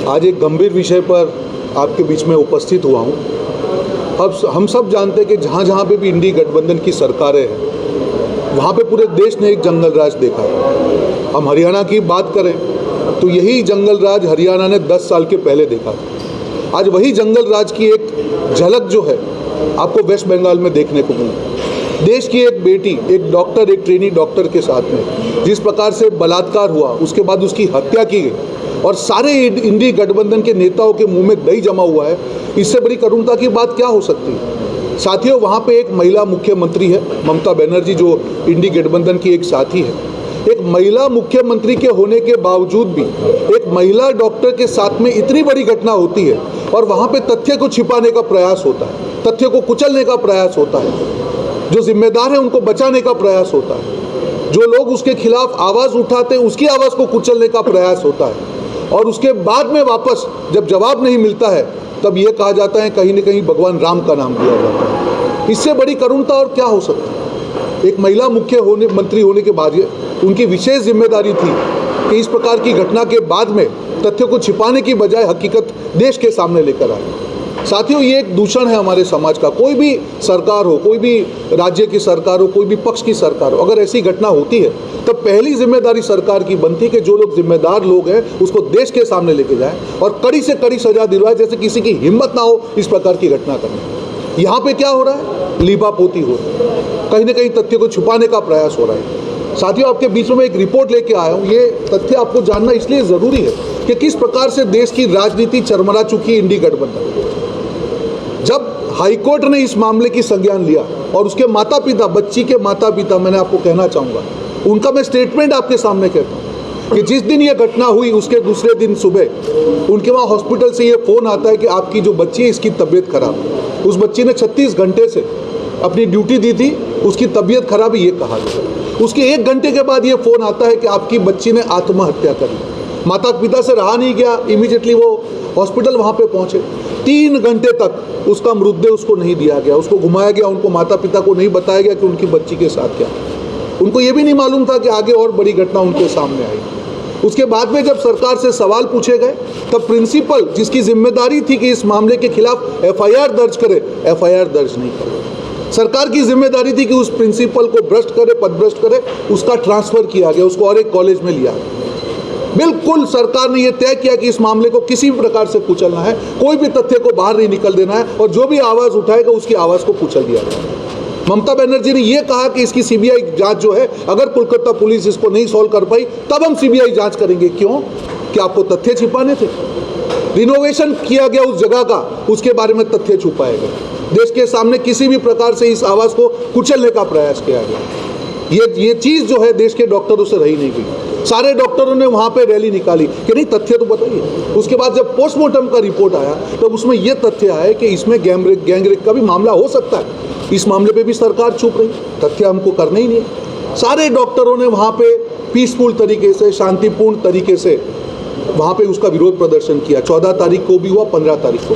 आज एक गंभीर विषय पर आपके बीच में उपस्थित हुआ हूँ। अब हम सब जानते हैं कि जहाँ जहाँ पे भी इंडी गठबंधन की सरकारें हैं वहाँ पे पूरे देश ने एक जंगल राज देखा है। हम हरियाणा की बात करें तो यही जंगल राज हरियाणा ने 10 साल के पहले देखा था। आज वही जंगल राज की एक झलक जो है आपको वेस्ट बंगाल में देखने को मिली। देश की एक बेटी, एक डॉक्टर, एक ट्रेनी डॉक्टर के साथ में जिस प्रकार से बलात्कार हुआ, उसके बाद उसकी हत्या की गई और सारे इंडी गठबंधन के नेताओं के मुंह में दही जमा हुआ है, इससे बड़ी करुणता की बात क्या हो सकती है। साथियों, वहाँ पे एक महिला मुख्यमंत्री है, ममता बनर्जी, जो इंडी गठबंधन की एक साथी है। एक महिला मुख्यमंत्री के होने के बावजूद भी एक महिला डॉक्टर के साथ में इतनी बड़ी घटना होती है और वहाँ पे तथ्य को छिपाने का प्रयास होता है, तथ्य को कुचलने का प्रयास होता है, जो जिम्मेदार है उनको बचाने का प्रयास होता है, जो लोग उसके खिलाफ आवाज़ उठाते हैं उसकी आवाज़ को कुचलने का प्रयास होता है और उसके बाद में वापस जब जवाब नहीं मिलता है तब ये कहा जाता है कहीं न कहीं भगवान राम का नाम दिया जाता है। इससे बड़ी करुणता और क्या हो सकती है। एक महिला मंत्री होने के बाद उनकी विशेष जिम्मेदारी थी कि इस प्रकार की घटना के बाद में तथ्य को छिपाने की बजाय हकीकत देश के सामने लेकर आए। साथियों, ये एक दूषण है हमारे समाज का। कोई भी सरकार हो, कोई भी राज्य की सरकार हो, कोई भी पक्ष की सरकार हो, अगर ऐसी घटना होती है तो पहली जिम्मेदारी सरकार की बनती है कि जो लोग जिम्मेदार लोग हैं उसको देश के सामने लेके जाए और कड़ी से कड़ी सजा दिलवाए, जैसे किसी की हिम्मत ना हो इस प्रकार की घटना करने। यहाँ पे क्या हो रहा है? लीपापोती हो रही है, कहीं ना कहीं तथ्य को छुपाने का प्रयास हो रहा है। साथियों, आपके बीच में एक रिपोर्ट लेके आया हूँ। ये तथ्य आपको जानना इसलिए ज़रूरी है कि किस प्रकार से देश की राजनीति चरमरा चुकी है इंडी गठबंधन। जब हाईकोर्ट ने इस मामले की संज्ञान लिया और उसके माता पिता, बच्ची के माता पिता, मैंने आपको कहना चाहूँगा, उनका मैं स्टेटमेंट आपके सामने कहता हूँ कि जिस दिन ये घटना हुई उसके दूसरे दिन सुबह उनके वहाँ हॉस्पिटल से ये फ़ोन आता है कि आपकी जो बच्ची है इसकी तबीयत खराब है। उस बच्ची ने 36 घंटे से अपनी ड्यूटी दी थी, उसकी तबीयत खराब है ये कहा गया। उसके 1 घंटे के बाद ये फ़ोन आता है कि आपकी बच्ची ने आत्महत्या कर ली। माता पिता से रहा नहीं गया, इमीडिएटली वो हॉस्पिटल वहाँ पे पहुँचे। 3 घंटे तक उसका मृतदेह उसको नहीं दिया गया, उसको घुमाया गया, उनको माता पिता को नहीं बताया गया कि उनकी बच्ची के साथ क्या। उनको ये भी नहीं मालूम था कि आगे और बड़ी घटना उनके सामने आई। उसके बाद में जब सरकार से सवाल पूछे गए तब प्रिंसिपल, जिसकी जिम्मेदारी थी कि इस मामले के खिलाफ FIR दर्ज करे, FIR दर्ज नहीं करे। सरकार की जिम्मेदारी थी कि उस प्रिंसिपल को भ्रष्ट करे, पदभ्रष्ट करे, उसका ट्रांसफ़र किया गया, उसको और एक कॉलेज में लिया। बिल्कुल सरकार ने यह तय किया कि इस मामले को किसी भी प्रकार से कुचलना है, कोई भी तथ्य को बाहर नहीं निकल देना है और जो भी आवाज़ उठाएगा उसकी आवाज़ को कुचल दिया जाए। ममता बनर्जी ने यह कहा कि इसकी CBI जांच जो है, अगर कोलकाता पुलिस इसको नहीं सॉल्व कर पाई तब हम CBI जांच करेंगे। क्यों? कि आपको तथ्य छिपाने थे। रिनोवेशन किया गया उस जगह का, उसके बारे में तथ्य छुपाए गए। देश के सामने किसी भी प्रकार से इस आवाज़ को कुचलने का प्रयास किया गया। ये चीज़ जो है देश के डॉक्टरों से रही नहीं गई। सारे डॉक्टरों ने वहाँ पे रैली निकाली कि नहीं, तथ्य तो बताइए। उसके बाद जब पोस्टमार्टम का रिपोर्ट आया तो उसमें यह तथ्य आया कि इसमें गैंगरेप का भी मामला हो सकता है। इस मामले पे भी सरकार चुप रही, तथ्य हमको करना ही नहीं है। सारे डॉक्टरों ने वहाँ पे पीसफुल तरीके से, शांतिपूर्ण तरीके से वहाँ पे उसका विरोध प्रदर्शन किया। 14 तारीख को भी हुआ, 15 तारीख को।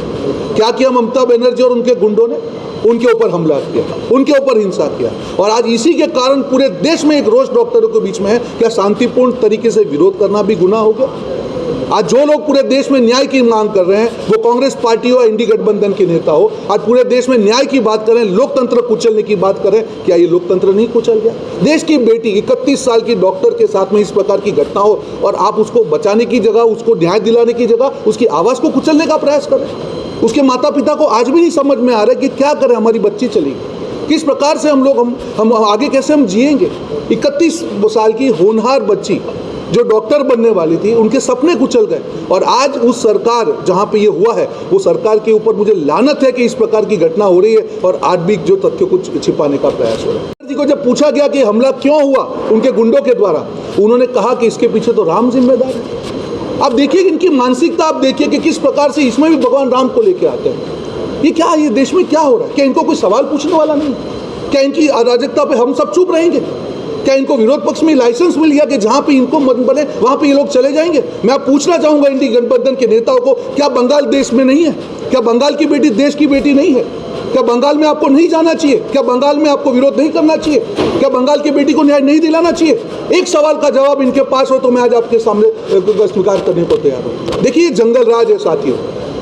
क्या किया ममता बनर्जी और उनके गुंडों ने? उनके ऊपर हमला किया, उनके ऊपर हिंसा किया और आज इसी के कारण पूरे देश में एक रोष डॉक्टरों के बीच में है। क्या शांतिपूर्ण तरीके से विरोध करना भी गुनाह हो गया? आज जो लोग पूरे देश में न्याय की मांग कर रहे हैं, वो कांग्रेस पार्टी हो, इंडी गठबंधन के नेता हो, आज पूरे देश में न्याय की बात करें, लोकतंत्र कुचलने की बात करें, क्या ये लोकतंत्र नहीं कुचल गया? देश की बेटी 31 साल की डॉक्टर के साथ में इस प्रकार की घटना हो और आप उसको बचाने की जगह, उसको न्याय दिलाने की जगह उसकी आवाज़ को कुचलने का प्रयास करें। उसके माता पिता को आज भी नहीं समझ में आ रहा है कि क्या करें, हमारी बच्ची चली गई, किस प्रकार से हम आगे कैसे हम जिएंगे। 31 साल की होनहार बच्ची जो डॉक्टर बनने वाली थी, उनके सपने कुचल गए और आज उस सरकार जहाँ पे ये हुआ है, वो सरकार के ऊपर मुझे लानत है कि इस प्रकार की घटना हो रही है और आज भी जो तथ्य को छिपाने का प्रयास हो रहा है। जी को जब पूछा गया कि हमला क्यों हुआ उनके गुंडों के द्वारा, उन्होंने कहा कि इसके पीछे तो राम जिम्मेदार है। आप देखिए इनकी मानसिकता, आप देखिए कि किस प्रकार से इसमें भी भगवान राम को लेके आते हैं। ये क्या, ये देश में क्या हो रहा है? क्या इनको कोई सवाल पूछने वाला नहीं? क्या इनकी अराजकता पे हम सब चुप रहेंगे? क्या इनको विरोध पक्ष में लाइसेंस मिल गया कि जहां पे इनको मन बने वहां पे ये लोग चले जाएंगे? मैं आप पूछना चाहूंगा इंडी गठबंधन के नेताओं को, क्या बंगाल देश में नहीं है? क्या बंगाल की बेटी देश की बेटी नहीं है? क्या बंगाल में आपको नहीं जाना चाहिए? क्या बंगाल में आपको विरोध नहीं करना चाहिए? क्या बंगाल की बेटी को न्याय नहीं दिलाना चाहिए? एक सवाल का जवाब इनके पास हो तो मैं आज आपके सामने स्वीकार करने को तैयार हूँ। देखिए, जंगल राज है साथियों।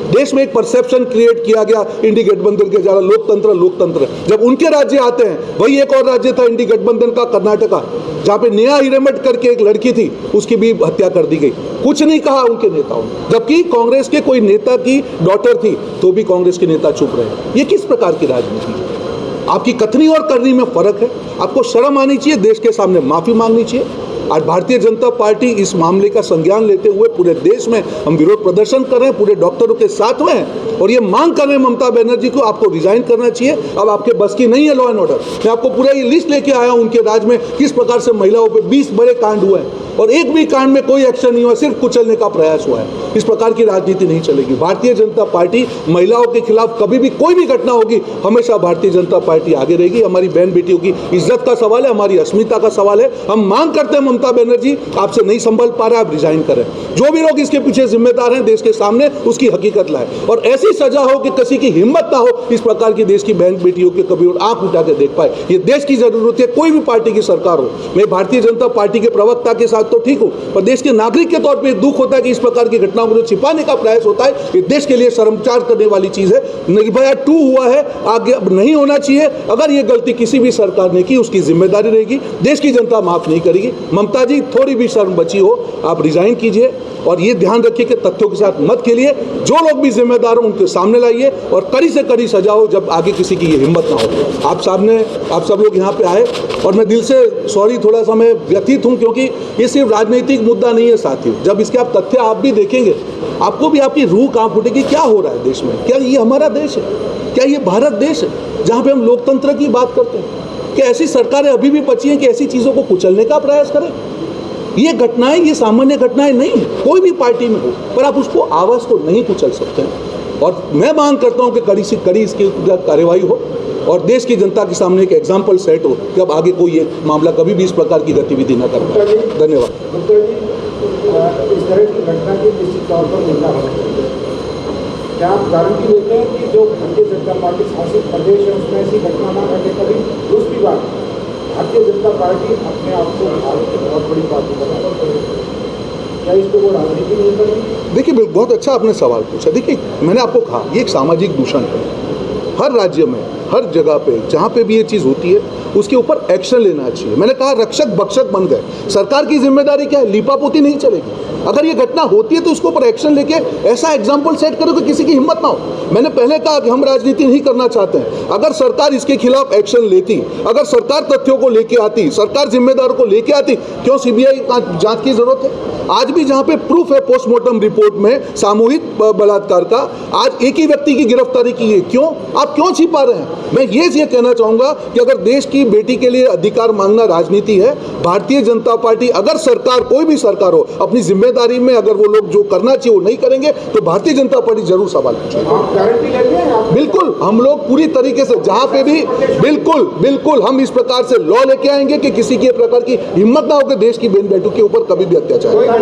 देश में एक परसेप्शन क्रिएट किया गया इंडी गठबंधन के द्वारा, लोकतंत्र। जब उनके राज्य आते हैं, वही एक और राज्य था इंडी गठबंधन का, कर्नाटका, जहाँ पे नेहा हिरेमठ करके एक लड़की थी, उसकी भी हत्या कर दी गई। कुछ नहीं कहा उनके नेताओं ने, जबकि कांग्रेस के कोई नेता की डॉटर थी तो भी कांग्रेस के नेता चुप रहे। ये किस प्रकार की राजनीति है? आपकी कथनी और करनी में फर्क है। आपको शर्म आनी चाहिए, देश के सामने माफी मांगनी चाहिए। आज भारतीय जनता पार्टी इस मामले का संज्ञान लेते हुए पूरे देश में हम विरोध प्रदर्शन कर रहे हैं, पूरे डॉक्टरों के साथ में हैं और ये मांग कर रहे हैं ममता बनर्जी को, आपको रिजाइन करना चाहिए। अब आपके बस की नहीं है लॉ एंड ऑर्डर। मैं आपको पूरा ये लिस्ट लेके आया हूं उनके राज्य में किस प्रकार से महिलाओं पे 20 बड़े कांड हुए हैं और एक भी कांड में कोई एक्शन नहीं हुआ, सिर्फ कुचलने का प्रयास हुआ है। इस प्रकार की राजनीति नहीं चलेगी। भारतीय जनता पार्टी महिलाओं के खिलाफ कभी भी कोई भी घटना होगी, हमेशा भारतीय जनता पार्टी आगे रहेगी। हमारी बहन बेटियों की इज्जत का सवाल है, हमारी अस्मिता का सवाल है। हम मांग करते हैं ममता बनर्जी, आपसे नहीं संभल पा रहा है, आप रिजाइन करें। जो भी लोग इसके पीछे जिम्मेदार हैं, देश के सामने उसकी हकीकत लाए और ऐसी सजा हो कि किसी की हिम्मत ना हो इस प्रकार की देश की बहन बेटियों के कभी और आंख उठा के देख पाए। ये देश की जरूरत है, कोई भी पार्टी की सरकार हो। मैं भारतीय जनता पार्टी के प्रवक्ता के साथ तो ठीक हूं, पर देश के नागरिक के तौर पे दुख होता है कि इस प्रकार की घटनाओं को जो छिपाने का प्रयास होता है, ये देश के लिए शर्मसार करने वाली चीज है। निर्भया 2 हुआ है, आगे अब नहीं होना चाहिए। अगर ये गलती किसी भी सरकार ने की, उसकी जिम्मेदारी रहेगी, देश की जनता माफ नहीं करेगी। ममता जी, थोड़ी भी शर्म बची हो, आप रिजाइन कीजिए और ये ध्यान रखिए कि तथ्यों के साथ मत खेलिए। जो लोग भी जिम्मेदार हो उनके सामने लाइए और कड़ी से कड़ी सजा हो, जब आगे किसी की ये हिम्मत ना हो। आप सब लोग यहाँ पे आए और मैं दिल से सॉरी, थोड़ा सा मैं व्यथित हूँ क्योंकि ये सिर्फ राजनीतिक मुद्दा नहीं है साथियों। जब इसके आप तथ्य आप भी देखेंगे, आपको भी आपकी रूह कांप उठेगी। क्या हो रहा है देश में? क्या ये हमारा देश है? क्या ये भारत देश है जहाँ पे हम लोकतंत्र की बात करते हैं? क्या ऐसी सरकारें अभी भी बची हैं कि ऐसी चीज़ों को कुचलने का प्रयास करें? ये घटनाएं, ये सामान्य घटनाएं नहीं है, कोई भी पार्टी में हो, पर आप उसको आवाज़ को नहीं कुचल सकते हैं। और मैं मांग करता हूं कि कड़ी से कड़ी इसकी कार्रवाई हो और देश की जनता के सामने एक एग्जाम्पल सेट हो कि अब आगे कोई ये मामला कभी भी इस प्रकार की गतिविधि न कर पाए। धन्यवाद। इस तरह की घटना की निश्चित तौर पर निंदा होती है। क्या आप गारंटी देते हैं कि जो भारतीय जनता पार्टी शासित प्रदेश है उसमें ऐसी घटना ना घटे कभी? दूसरी बात, भारतीय जनता पार्टी अपने आप को भारत की बहुत बड़ी पार्टी बना, क्या इसको वो राजनीति नहीं करेगी? देखिए, बहुत अच्छा आपने सवाल पूछा। देखिए, मैंने आपको कहा ये एक सामाजिक दूषण है। हर राज्य में, हर जगह पे जहाँ पे भी ये चीज़ होती है उसके ऊपर एक्शन लेना चाहिए। मैंने कहा रक्षक भक्षक बन गए। सरकार की जिम्मेदारी क्या है? लीपापोती नहीं चलेगी। अगर ये घटना होती है तो उसके ऊपर एक्शन लेके ऐसा एग्जाम्पल सेट करो कि किसी की हिम्मत ना हो। मैंने पहले कहा कि हम राजनीति नहीं करना चाहते हैं। अगर सरकार इसके खिलाफ एक्शन लेती, अगर सरकार तथ्यों को लेके आती, सरकार जिम्मेदारों को लेके आती, क्यों सीबीआई जांच की जरूरत है? आज भी जहाँ पे प्रूफ है पोस्टमार्टम रिपोर्ट में सामूहिक बलात्कार का, आज एक ही व्यक्ति की गिरफ्तारी की है। क्यों? आप क्यों छिपा रहे हैं? मैं ये कहना चाहूंगा कि अगर देश की बेटी के लिए अधिकार मांगना राजनीति है, भारतीय जनता पार्टी, अगर सरकार, कोई भी सरकार हो, अपनी जिम्मेदारी में अगर वो लोग जो करना चाहिए वो नहीं करेंगे तो भारतीय जनता पार्टी जरूर सवाल पूछेगी। बिल्कुल, हम लोग पूरी तरीके से जहाँ पे भी बिल्कुल हम इस प्रकार से लॉ लेके आएंगे कि किसी की प्रकार की हिम्मत ना हो कि देश की बहन बेटों के ऊपर कभी भी अत्याचार।